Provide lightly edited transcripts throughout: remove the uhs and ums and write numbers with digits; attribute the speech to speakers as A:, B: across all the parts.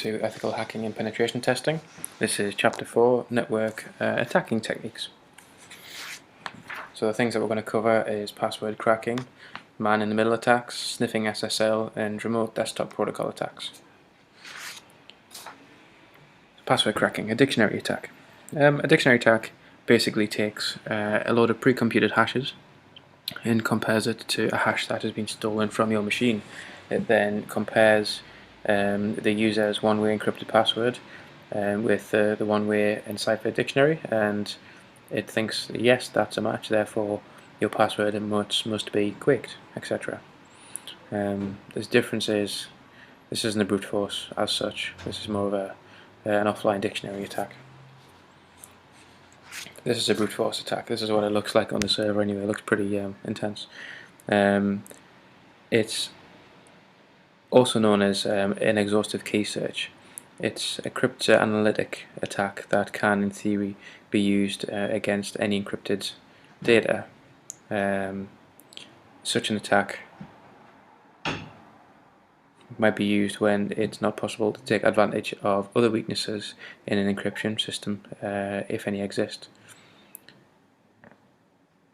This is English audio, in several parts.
A: to Ethical Hacking and Penetration Testing. This is Chapter 4, Network Attacking Techniques. So the things that we're going to cover is password cracking, man-in-the-middle attacks, sniffing SSL, and remote desktop protocol attacks. Password cracking, a dictionary attack. A dictionary attack basically takes a load of pre-computed hashes and compares it to a hash that has been stolen from your machine. It then compares the user's one-way encrypted password with the one-way enciphered dictionary, and it thinks, yes, that's a match, therefore your password must be quaked, etc. This difference is, this isn't a brute force as such, this is more of an offline dictionary attack. This is a brute force attack. This is what it looks like on the server anyway. It looks pretty intense. It's also known as an exhaustive key search. It's a cryptanalytic attack that can, in theory, be used against any encrypted data. Such an attack might be used when it's not possible to take advantage of other weaknesses in an encryption system, if any exist.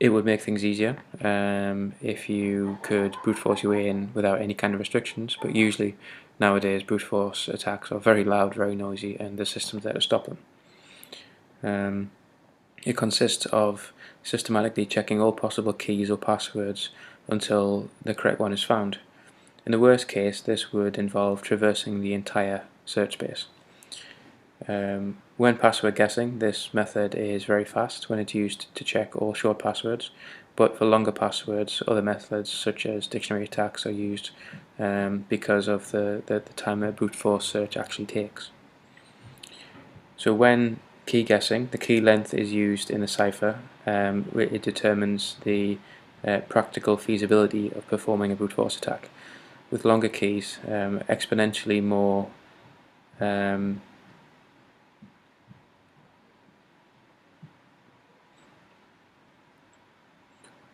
A: It would make things easier if you could brute force your way in without any kind of restrictions, but usually nowadays brute force attacks are very loud, very noisy, and the system's there to stop them. It consists of systematically checking all possible keys or passwords until the correct one is found. In the worst case, this would involve traversing the entire search space. When password guessing, this method is very fast when it's used to check all short passwords, but for longer passwords, other methods such as dictionary attacks are used because of the time a brute force search actually takes. So when key guessing, the key length is used in the cipher. It determines the practical feasibility of performing a brute force attack. With longer keys, exponentially more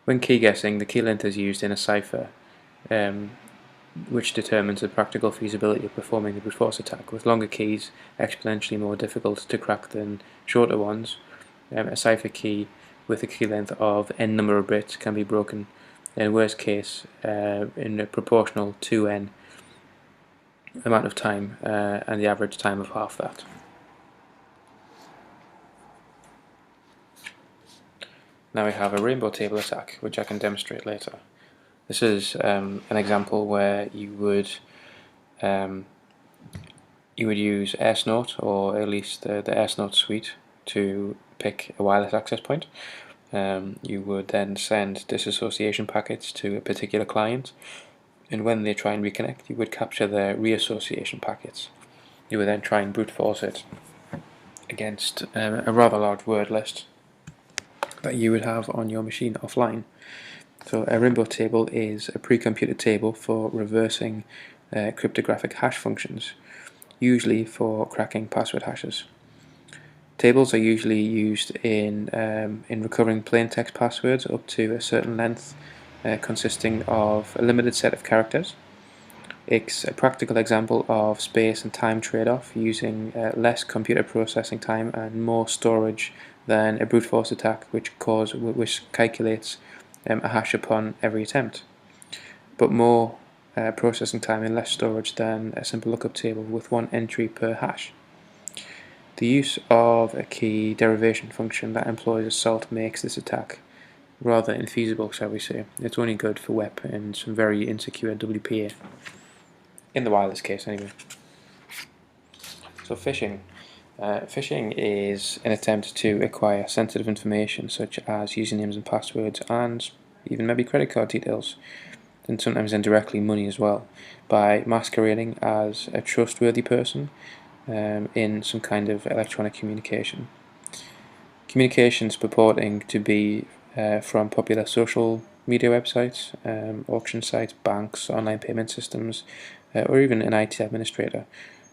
A: when key guessing, the key length is used in a cipher, which determines the practical feasibility of performing the brute force attack. With longer keys, exponentially more difficult to crack than shorter ones, a cipher key with a key length of n number of bits can be broken, in worst case, in a proportional to n amount of time, and the average time of half that. Now we have a rainbow table attack, which I can demonstrate later. This is an example where you would use AirSnort, or at least the AirSnort suite, to pick a wireless access point. You would then send disassociation packets to a particular client, and when they try and reconnect, you would capture their reassociation packets. You would then try and brute force it against a rather large word list that you would have on your machine offline. So a rainbow table is a pre-computed table for reversing cryptographic hash functions, usually for cracking password hashes. Tables are usually used in recovering plain text passwords up to a certain length, consisting of a limited set of characters. It's a practical example of space and time trade-off, using less computer processing time and more storage than a brute force attack, which calculates a hash upon every attempt, but more processing time and less storage than a simple lookup table with one entry per hash. The use of a key derivation function that employs a salt makes this attack rather infeasible, shall we say. It's only good for WEP and some very insecure WPA, in the wireless case anyway. So phishing. Phishing is an attempt to acquire sensitive information such as usernames and passwords, and even maybe credit card details, and sometimes indirectly money as well, by masquerading as a trustworthy person in some kind of electronic communication. Communications purporting to be from popular social media websites, auction sites, banks, online payment systems, or even an IT administrator,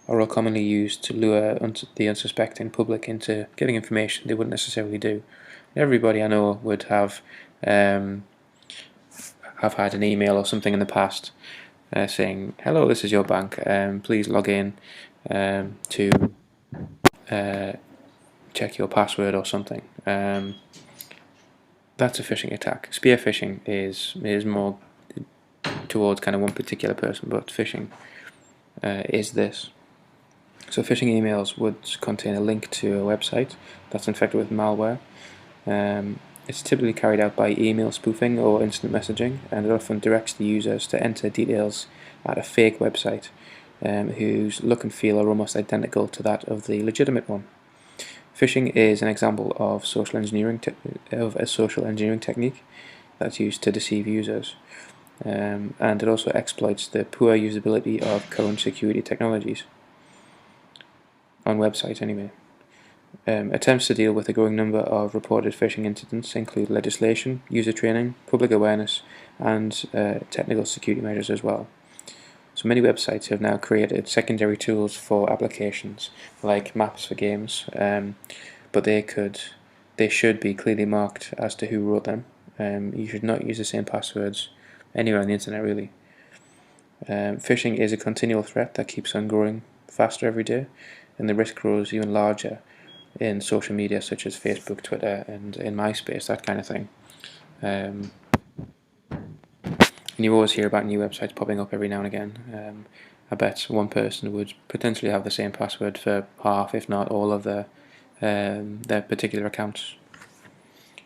A: are all commonly used to lure the unsuspecting public into giving information they wouldn't necessarily do. Everybody I know would have had an email or something in the past saying, "Hello, this is your bank, please log in to check your password or something. That's a phishing attack. Spear phishing is more towards kind of one particular person, but phishing is this. So phishing emails would contain a link to a website that's infected with malware. It's typically carried out by email spoofing or instant messaging, and it often directs the users to enter details at a fake website whose look and feel are almost identical to that of the legitimate one. Phishing is an example of a social engineering technique that's used to deceive users, and it also exploits the poor usability of current security technologies on websites anyway. Attempts to deal with a growing number of reported phishing incidents include legislation, user training, public awareness, and technical security measures as well. So many websites have now created secondary tools for applications, like maps for games, but they should be clearly marked as to who wrote them. You should not use the same passwords anywhere on the internet, really. Phishing is a continual threat that keeps on growing faster every day, and the risk grows even larger in social media such as Facebook, Twitter, and in MySpace, that kind of thing. And you always hear about new websites popping up every now and again. I bet one person would potentially have the same password for half, if not all, of their particular accounts.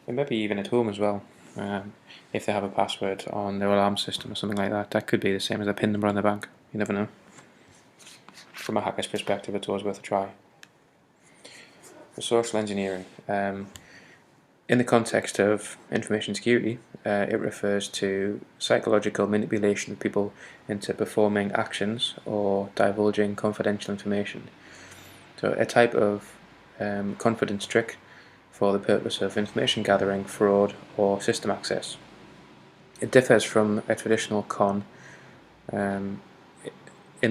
A: And maybe even at home as well. If they have a password on their alarm system or something like that, that could be the same as a PIN number on their bank. You never know. From a hacker's perspective, it's always worth a try. For social engineering, in the context of information security, it refers to psychological manipulation of people into performing actions or divulging confidential information. So a type of confidence trick for the purpose of information gathering, fraud, or system access. It differs from a traditional con in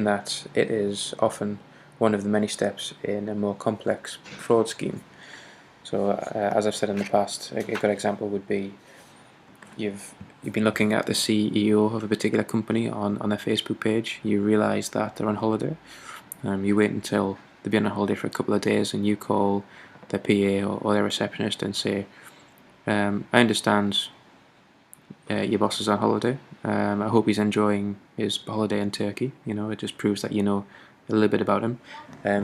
A: that it is often one of the many steps in a more complex fraud scheme. So as I've said in the past, a good example would be you've been looking at the CEO of a particular company on their Facebook page. You realise that they're on holiday. You wait until they've been on holiday for a couple of days, and you call their PA or their receptionist and say, I understand your boss is on holiday. I hope he's enjoying his holiday in Turkey. You know, it just proves that you know a little bit about him.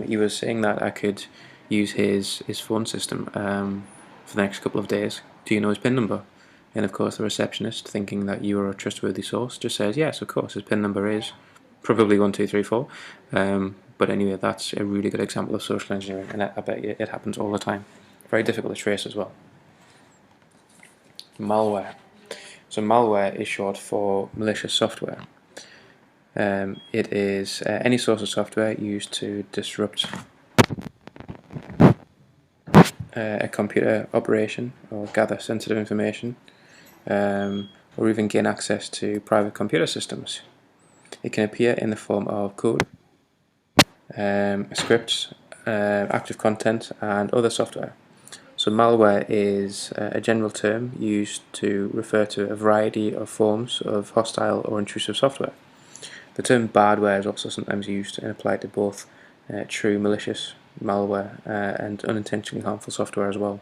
A: He was saying that I could use his phone system for the next couple of days. Do you know his PIN number? And of course the receptionist, thinking that you are a trustworthy source, just says, yes, of course, his PIN number is probably 1234. But anyway, that's a really good example of social engineering, and I bet you it happens all the time. Very difficult to trace as well. Malware. So malware is short for malicious software. It is any source of software used to disrupt a computer operation or gather sensitive information, or even gain access to private computer systems. It can appear in the form of code, scripts, active content, and other software. So malware is a general term used to refer to a variety of forms of hostile or intrusive software. The term badware is also sometimes used and applied to both true malicious malware and unintentionally harmful software as well.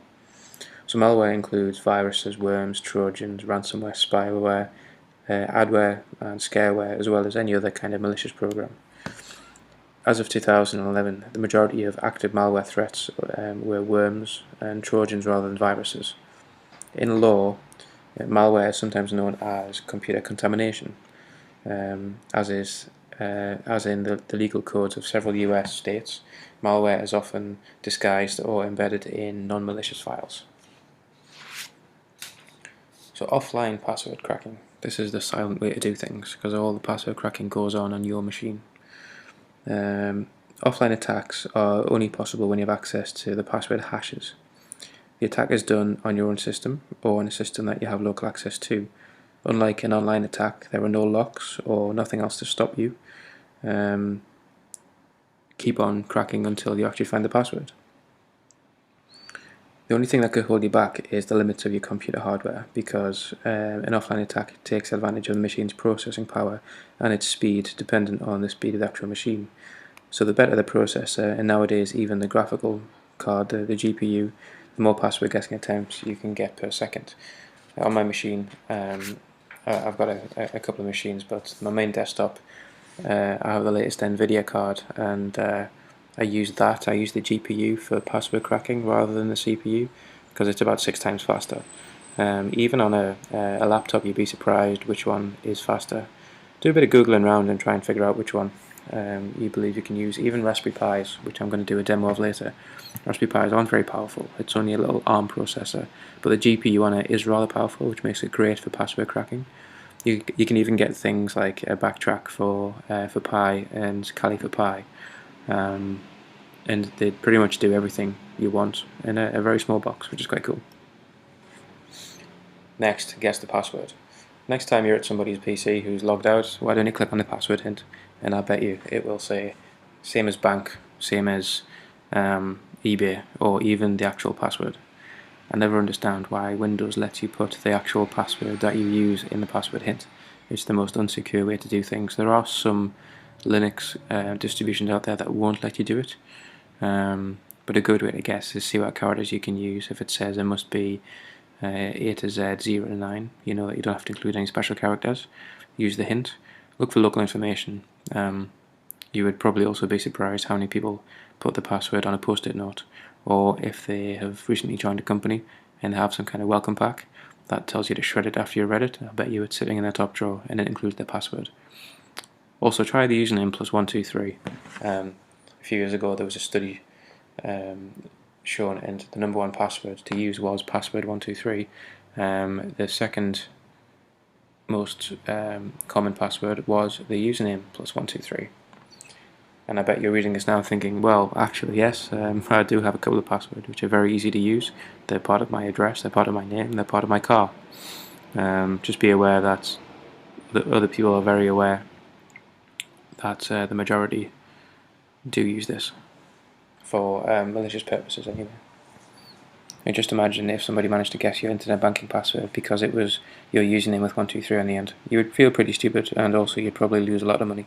A: So malware includes viruses, worms, trojans, ransomware, spyware, adware and scareware, as well as any other kind of malicious program. As of 2011, the majority of active malware threats were worms and trojans rather than viruses. In law, malware is sometimes known as computer contamination, as in the legal codes of several US states. Malware is often disguised or embedded in non-malicious files. So offline password cracking. This is the silent way to do things, because all the password cracking goes on your machine. Offline attacks are only possible when you have access to the password hashes. The attack is done on your own system or on a system that you have local access to. Unlike an online attack, there are no locks or nothing else to stop you. Keep on cracking until you actually find the password. The only thing that could hold you back is the limits of your computer hardware, because an offline attack takes advantage of the machine's processing power and its speed, dependent on the speed of the actual machine. So the better the processor, and nowadays even the graphical card, the GPU, the more password guessing attempts you can get per second. On my machine, I've got a couple of machines, but my main desktop, I have the latest NVIDIA card, and I use that. I use the GPU for password cracking rather than the CPU, because it's about 6 times faster. Even on a laptop, you'd be surprised which one is faster. Do a bit of googling around and try and figure out which one you believe you can use. Even Raspberry Pis, which I'm going to do a demo of later. Raspberry Pis aren't very powerful. It's only a little ARM processor, but the GPU on it is rather powerful, which makes it great for password cracking. You can even get things like a backtrack for Pi and Kali for Pi, and they pretty much do everything you want in a very small box, which is quite cool. Next, guess the password. Next time you're at somebody's PC who's logged out, why don't you click on the password hint, and I bet you it will say same as bank, same as eBay, or even the actual password. I never understand why Windows lets you put the actual password that you use in the password hint. It's the most unsecure way to do things. There are some Linux distributions out there that won't let you do it, but a good way to guess is see what characters you can use. If it says it must be A to Z, 0 to 9, you know that you don't have to include any special characters. Use the hint. Look for local information. You would probably also be surprised how many people put the password on a post-it note, or if they have recently joined a company and have some kind of welcome pack that tells you to shred it after you read it. I bet you it's sitting in the top drawer and it includes the password. Also try the username plus 123. A few years ago there was a study shown, and the number one password to use was password 123. The second most common password was the username plus 123. And I bet you're reading this now thinking, well, actually, yes, I do have a couple of passwords which are very easy to use. They're part of my address, they're part of my name, they're part of my car. Just be aware that the other people are very aware that the majority do use this for malicious purposes anyway. And just imagine if somebody managed to guess your internet banking password because it was your username with 123 on the end. You would feel pretty stupid, and also you'd probably lose a lot of money.